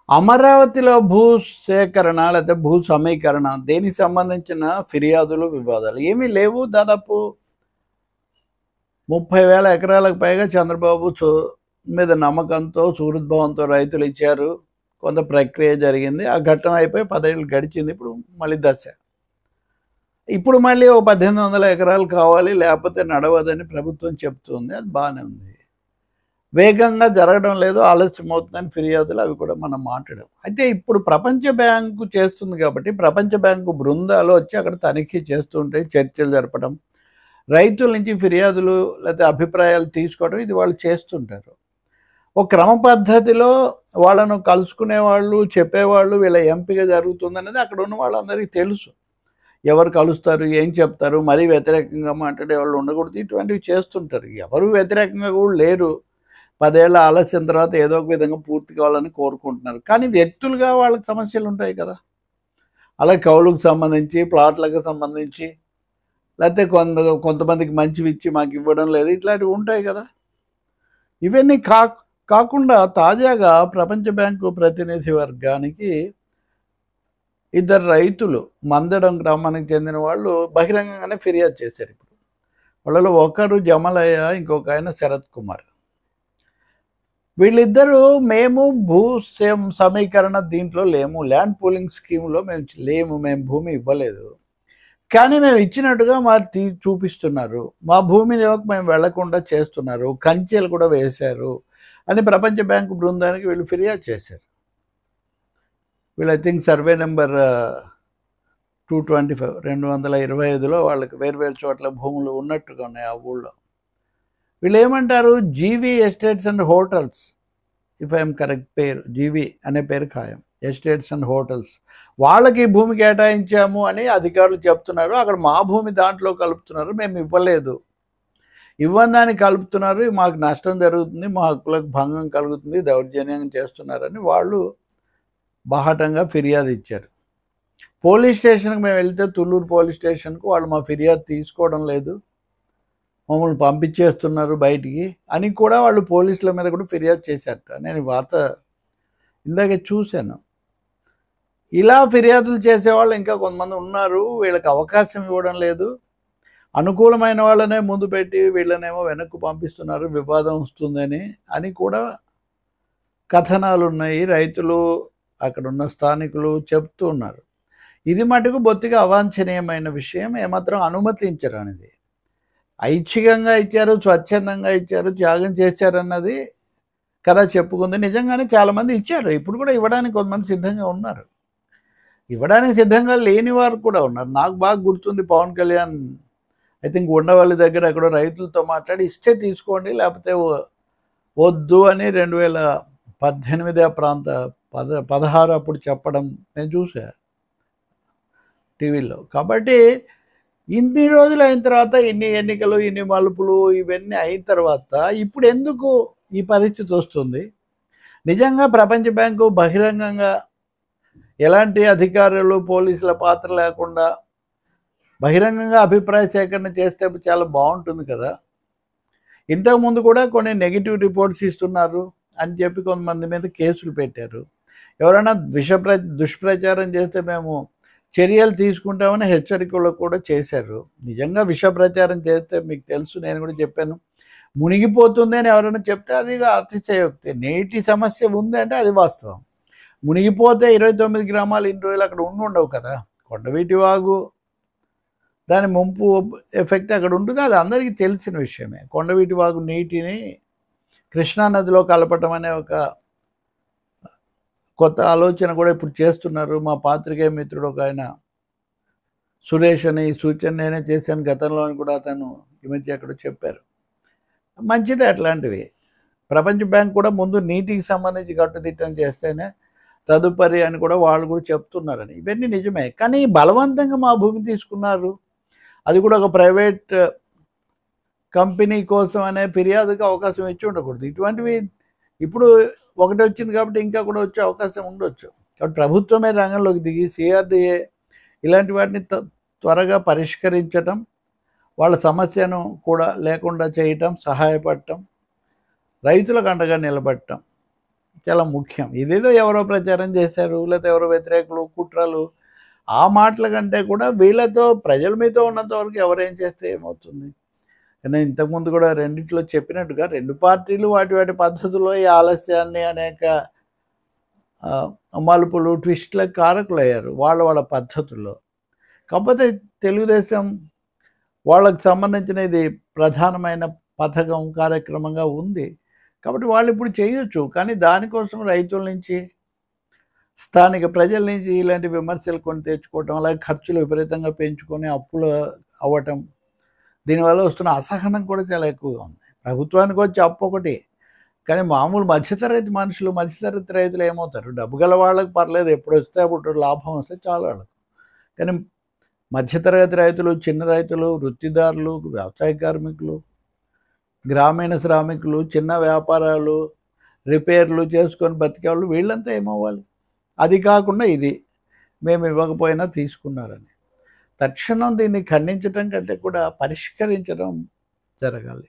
అమరావతిలో భూ సేకరణ లేకపోతే భూ సమీకరణ దేనికి సంబంధించిన ఫిర్యాదులు, వివాదాలు ఏమీ లేవు. దాదాపు 30,000 ఎకరాలకు పైగా చంద్రబాబు మీద నమ్మకంతో, సుహృద్భావంతో రైతులు ఇచ్చారు. కొంత ప్రక్రియ జరిగింది. ఆ ఘట్టం అయిపోయి 10 ఏళ్ళు గడిచింది. ఇప్పుడు మళ్ళీ దశ. ఇప్పుడు మళ్ళీ ఓ 1800 ఎకరాలు కావాలి, లేకపోతే నడవదని ప్రభుత్వం చెప్తుంది. అది బాగానే ఉంది. వేగంగా జరగడం లేదు, ఆలస్యం అవుతుందని ఫిర్యాదులు, అవి కూడా మనం మాట్లాడాం. అయితే ఇప్పుడు ప్రపంచ బ్యాంకు చేస్తుంది కాబట్టి ప్రపంచ బ్యాంకు బృందాలు వచ్చి అక్కడ తనిఖీ చేస్తుంటే చర్చలు జరపడం, రైతుల నుంచి ఫిర్యాదులు లేకపోతే అభిప్రాయాలు తీసుకోవడం, ఇది వాళ్ళు చేస్తుంటారు. ఒక క్రమ పద్ధతిలో వాళ్ళను కలుసుకునేవాళ్ళు, చెప్పేవాళ్ళు, వీళ్ళ ఎంపిక జరుగుతుందనేది అక్కడ ఉన్న వాళ్ళందరికీ తెలుసు. ఎవరు కలుస్తారు, ఏం చెప్తారు, మరీ వ్యతిరేకంగా మాట్లాడే వాళ్ళు ఉండకూడదు, ఇటువంటివి చేస్తుంటారు. ఎవరు వ్యతిరేకంగా కూడా లేరు. 10 ఏళ్ల ఆలస్యం తర్వాత ఏదో ఒక విధంగా పూర్తి కావాలని కోరుకుంటున్నారు. కానీ వ్యక్తులుగా వాళ్ళకి సమస్యలు ఉంటాయి కదా. అలాగే కౌలుకు సంబంధించి, ప్లాట్లకు సంబంధించి, లేకపోతే కొంతమందికి మంచివి ఇచ్చి మాకు ఇవ్వడం లేదు, ఇట్లాంటివి ఉంటాయి కదా. ఇవన్నీ కాకుండా తాజాగా ప్రపంచ బ్యాంకు ప్రతినిధి వర్గానికి ఇద్దరు రైతులు మందడం గ్రామానికి చెందిన వాళ్ళు బహిరంగంగానే ఫిర్యాదు చేశారు. ఇప్పుడు వాళ్ళలో ఒకరు జమలయ్య, ఇంకొక ఆయన శరత్ కుమార్. వీళ్ళిద్దరూ మేము భూ సమీకరణ దీంట్లో లేము, ల్యాండ్ పూలింగ్ స్కీమ్లో మేము లేము, మేము భూమి ఇవ్వలేదు, కానీ మేము ఇచ్చినట్టుగా మాకు చూపిస్తున్నారు, మా భూమిలోకి మేము వెళ్లకుండా చేస్తున్నారు, కంచెలు కూడా వేశారు అని ప్రపంచ బ్యాంకు బృందానికి వీళ్ళు ఫిర్యాదు చేశారు. వీళ్ళు ఐ థింక్ సర్వే నెంబర్ 225 225లో వాళ్ళకి వేరు చోట్ల భూములు ఉన్నట్టుగా ఉన్నాయి ఆ ఊళ్ళో. వీళ్ళు ఏమంటారు, GV estates and hotels, if I'm correct పేరు, జీవీ అనే పేరు ఖాయం, ఎస్టేట్స్ అండ్ హోటల్స్, వాళ్ళకి భూమి కేటాయించాము అని అధికారులు చెప్తున్నారు. అక్కడ మా భూమి దాంట్లో కలుపుతున్నారు, మేము ఇవ్వలేదు, ఇవ్వని కలుపుతున్నారు, మాకు నష్టం జరుగుతుంది, మా హక్కులకు భంగం కలుగుతుంది, దౌర్జన్యం చేస్తున్నారని వాళ్ళు బాహటంగా ఫిర్యాదు ఇచ్చారు. పోలీస్ స్టేషన్కి మేము వెళ్తే, తుళ్ళూరు పోలీస్ స్టేషన్కు, వాళ్ళు మా ఫిర్యాదు తీసుకోవడం లేదు, మమ్మల్ని పంపించేస్తున్నారు బయటికి అని కూడా వాళ్ళు పోలీసుల మీద కూడా ఫిర్యాదు చేశారట. నేను ఈ వార్త ఇందాకే చూశాను. ఇలా ఫిర్యాదులు చేసేవాళ్ళు ఇంకా కొంతమంది ఉన్నారు. వీళ్ళకి అవకాశం ఇవ్వడం లేదు, అనుకూలమైన వాళ్ళనే ముందు పెట్టి వీళ్ళనేమో వెనక్కు పంపిస్తున్నారు, వివాదం వస్తుందని అని కూడా కథనాలు ఉన్నాయి. రైతులు, అక్కడున్న స్థానికులు చెప్తూ ఉన్నారు. ఇది మటుకు బొత్తిగా అవాంఛనీయమైన విషయం, ఏమాత్రం అనుమతించరు అనేది. ఐచ్ఛికంగా ఇచ్చారు, స్వచ్ఛందంగా ఇచ్చారు, త్యాగం చేశారన్నది కదా చెప్పుకుంది. నిజంగానే చాలామంది ఇచ్చారు, ఇప్పుడు కూడా ఇవ్వడానికి కొంతమంది సిద్ధంగా ఉన్నారు, ఇవ్వడానికి సిద్ధంగా లేని వారు కూడా ఉన్నారు. నాకు బాగా గుర్తుంది, పవన్ కళ్యాణ్ ఐ థింక్ ఉండవల్లి దగ్గర ఎక్కడో రైతులతో మాట్లాడి ఇస్తే తీసుకోండి, లేకపోతే వద్దు అని 2018 ప్రాంత 16 అప్పుడు చెప్పడం నేను చూసా టీవీలో. కాబట్టి ఇన్ని రోజులు అయిన తర్వాత, ఇన్ని ఎన్నికలు, ఇన్ని మలుపులు, ఇవన్నీ అయిన తర్వాత ఇప్పుడు ఎందుకు ఈ పరిస్థితి వస్తుంది? నిజంగా ప్రపంచ బ్యాంకు బహిరంగంగా ఎలాంటి అధికారులు, పోలీసుల పాత్ర లేకుండా బహిరంగంగా అభిప్రాయ సేకరణ చేస్తే చాలా బాగుంటుంది కదా. ఇంతకుముందు కూడా కొన్ని నెగిటివ్ రిపోర్ట్స్ ఇస్తున్నారు అని చెప్పి కొంతమంది మీద కేసులు పెట్టారు. ఎవరైనా దుష్ప్రచారం చేస్తే మేము చర్యలు తీసుకుంటామని హెచ్చరికలు కూడా చేశారు. నిజంగా విష ప్రచారం చేస్తే మీకు తెలుసు, నేను కూడా చెప్పాను, మునిగిపోతుంది అని ఎవరైనా చెప్తే అది అతిశయోక్తి. నేటి సమస్య ఉంది అంటే అది వాస్తవం. మునిగిపోతే 29 గ్రామాలు ఇన్ని రోజులు అక్కడ ఉండవు కదా. కొండవీటి వాగు దాని ముంపు ఎఫెక్ట్ అక్కడ ఉంటుంది, అది అందరికీ తెలిసిన విషయమే. కొండవీటి వాగు నీటిని కృష్ణానదిలో కలపటం అనే ఒక కొత్త ఆలోచన కూడా ఇప్పుడు చేస్తున్నారు. మా పాత్రికేయ మిత్రుడు ఒక ఆయన సురేష్ అని సూచన నేనే చేశాను గతంలో కూడా, అతను ఈ మధ్య ఎక్కడో చెప్పారు. మంచిదే అట్లాంటివి. ప్రపంచ బ్యాంక్ కూడా ముందు నీటికి సంబంధించి కట్టుదిట్టం చేస్తేనే తదుపరి అని కూడా వాళ్ళు కూడా చెప్తున్నారని. ఇవన్నీ నిజమే, కానీ బలవంతంగా మా భూమి తీసుకున్నారు, అది కూడా ఒక ప్రైవేట్ కంపెనీ కోసం అనే ఫిర్యాదుకి అవకాశం ఇచ్చి ఉండకూడదు. ఇటువంటివి ఇప్పుడు ఒకటి వచ్చింది కాబట్టి ఇంకా కూడా వచ్చే అవకాశం ఉండొచ్చు. కాబట్టి ప్రభుత్వమే రంగంలోకి దిగి సిఆర్డీఏ ఇలాంటి వాటిని త్వరగా పరిష్కరించటం, వాళ్ళ సమస్యను కూడా లేకుండా చేయటం, సహాయపడటం, రైతులకు అండగా నిలబడటం చాలా ముఖ్యం. ఇదేదో ఎవరో ప్రచారం చేశారు, లేకపోతే ఎవరో వ్యతిరేకులు, కుట్రలు, ఆ మాటల కంటే కూడా వీళ్ళతో ప్రజలు మీతో ఉన్నంత వరకు ఎవరేం చేస్తే ఏమవుతుంది? నేను ఇంతకుముందు కూడా రెండిట్లో చెప్పినట్టుగా 2 పార్టీలు వాటి వాటి పద్ధతిలో ఈ ఆలస్యాన్ని అనేక మలుపులు, ట్విస్ట్‌లకు కారకులయ్యారు వాళ్ళ వాళ్ళ పద్ధతుల్లో. కాకపోతే తెలుగుదేశం వాళ్ళకి సంబంధించిన ఇది ప్రధానమైన పథకం, కార్యక్రమంగా ఉంది. కాబట్టి వాళ్ళు ఇప్పుడు చేయొచ్చు. కానీ దానికోసం రైతుల నుంచి, స్థానిక ప్రజల నుంచి ఇలాంటి విమర్శలు కొని తెచ్చుకోవటం, అలాగే ఖర్చులు విపరీతంగా పెంచుకొని అప్పులు అవ్వటం, దీనివల్ల వస్తున్న అసహనం కూడా చాలా ఎక్కువగా ఉంది. ప్రభుత్వానికి వచ్చే అప్పు ఒకటి, కానీ మామూలు మధ్యతరగతి మనుషులు, మధ్యతరగతి రైతులు ఏమవుతారు? డబ్బు గల వాళ్ళకి పర్లేదు, ఎప్పుడు వస్తే అప్పుడు లాభం వస్తే చాలు వాళ్ళకి. కానీ మధ్యతరగతి రైతులు, చిన్న రైతులు, వృత్తిదారులు, వ్యవసాయ కార్మికులు, గ్రామీణ శ్రామికులు, చిన్న వ్యాపారాలు, రిపేర్లు చేసుకొని బతికేవాళ్ళు, వీళ్ళంతా ఏమవ్వాలి? అది కాకుండా ఇది మేము ఇవ్వకపోయినా తీసుకున్నారని. తక్షణం దీన్ని ఖండించడం కంటే కూడా పరిష్కరించడం జరగాలి.